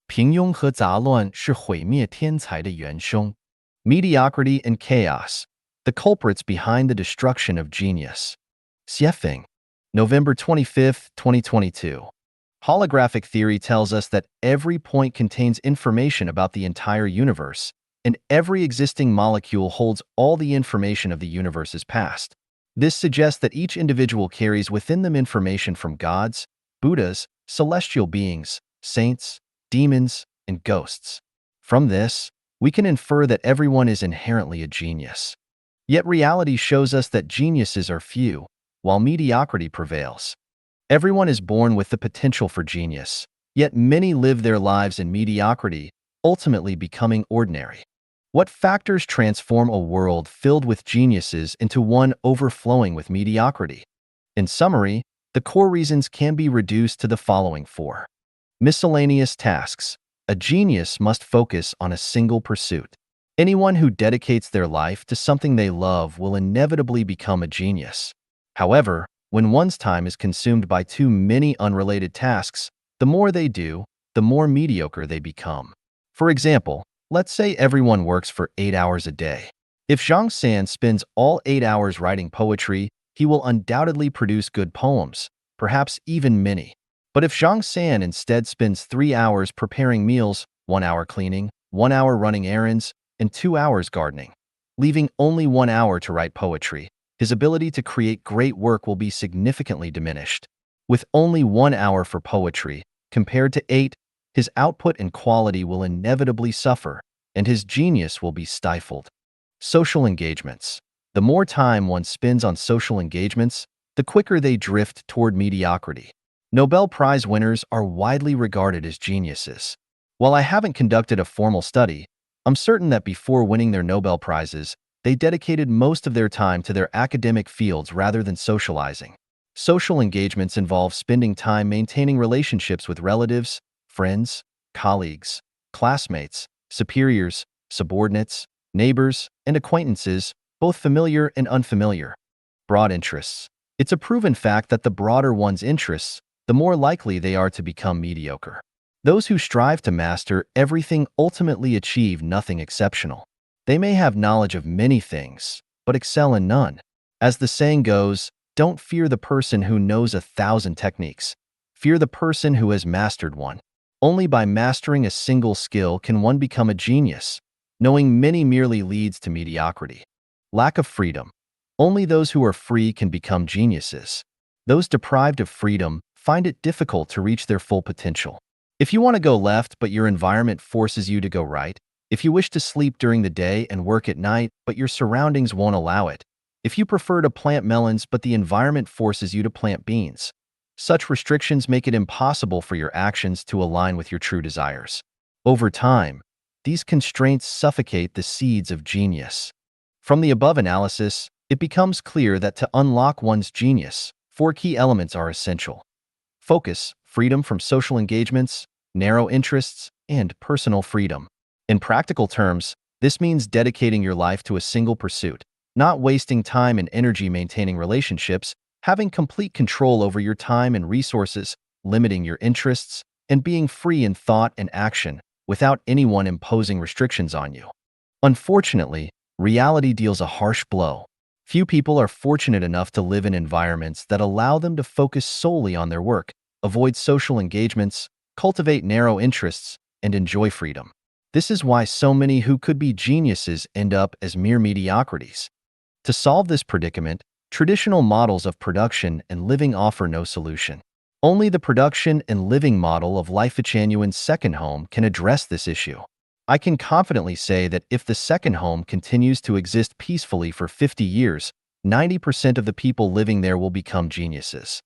平庸和杂乱是毁灭天才的元凶. Mediocrity and chaos, the culprits behind the destruction of genius. Xiefeng, November 25, 2022. Holographic theory tells us that every point contains information about the entire universe, and every existing molecule holds all the information of the universe's past. This suggests that each individual carries within them information from gods, Buddhas, celestial beings, saints, demons, and ghosts. From this, we can infer that everyone is inherently a genius. Yet reality shows us that geniuses are few, while mediocrity prevails. Everyone is born with the potential for genius, yet many live their lives in mediocrity, ultimately becoming ordinary. What factors transform a world filled with geniuses into one overflowing with mediocrity? In summary, the core reasons can be reduced to the following four. Miscellaneous tasks. A genius must focus on a single pursuit. Anyone who dedicates their life to something they love will inevitably become a genius. However, when one's time is consumed by too many unrelated tasks, the more they do, the more mediocre they become. For example, let's say everyone works for 8 hours a day. If Zhang San spends all 8 hours writing poetry, he will undoubtedly produce good poems, perhaps even many. But if Zhang San instead spends 3 hours preparing meals, 1 hour cleaning, 1 hour running errands, and 2 hours gardening, leaving only 1 hour to write poetry, his ability to create great work will be significantly diminished. With only 1 hour for poetry, compared to 8, his output and quality will inevitably suffer, and his genius will be stifled. Social engagements. The more time one spends on social engagements, the quicker they drift toward mediocrity. Nobel Prize winners are widely regarded as geniuses. While I haven't conducted a formal study, I'm certain that before winning their Nobel Prizes, they dedicated most of their time to their academic fields rather than socializing. Social engagements involve spending time maintaining relationships with relatives, friends, colleagues, classmates, superiors, subordinates, neighbors, and acquaintances, both familiar and unfamiliar. Broad interests. It's a proven fact that the broader one's interests, the more likely they are to become mediocre. Those who strive to master everything ultimately achieve nothing exceptional. They may have knowledge of many things, but excel in none. As the saying goes, don't fear the person who knows 1,000 techniques. Fear the person who has mastered one. Only by mastering a single skill can one become a genius. Knowing many merely leads to mediocrity. Lack of freedom. Only those who are free can become geniuses. Those deprived of freedom find it difficult to reach their full potential. If you want to go left but your environment forces you to go right, if you wish to sleep during the day and work at night but your surroundings won't allow it, if you prefer to plant melons but the environment forces you to plant beans, such restrictions make it impossible for your actions to align with your true desires. Over time, these constraints suffocate the seeds of genius. From the above analysis, it becomes clear that to unlock one's genius, 4 key elements are essential. Focus, freedom from social engagements, narrow interests, and personal freedom. In practical terms, this means dedicating your life to a single pursuit, not wasting time and energy maintaining relationships, having complete control over your time and resources, limiting your interests, and being free in thought and action without anyone imposing restrictions on you. Unfortunately, reality deals a harsh blow. Few people are fortunate enough to live in environments that allow them to focus solely on their work, avoid social engagements, cultivate narrow interests, and enjoy freedom. This is why so many who could be geniuses end up as mere mediocrities. To solve this predicament, traditional models of production and living offer no solution. Only the production and living model of Life Genuine's second home can address this issue. I can confidently say that if the second home continues to exist peacefully for 50 years, 90% of the people living there will become geniuses.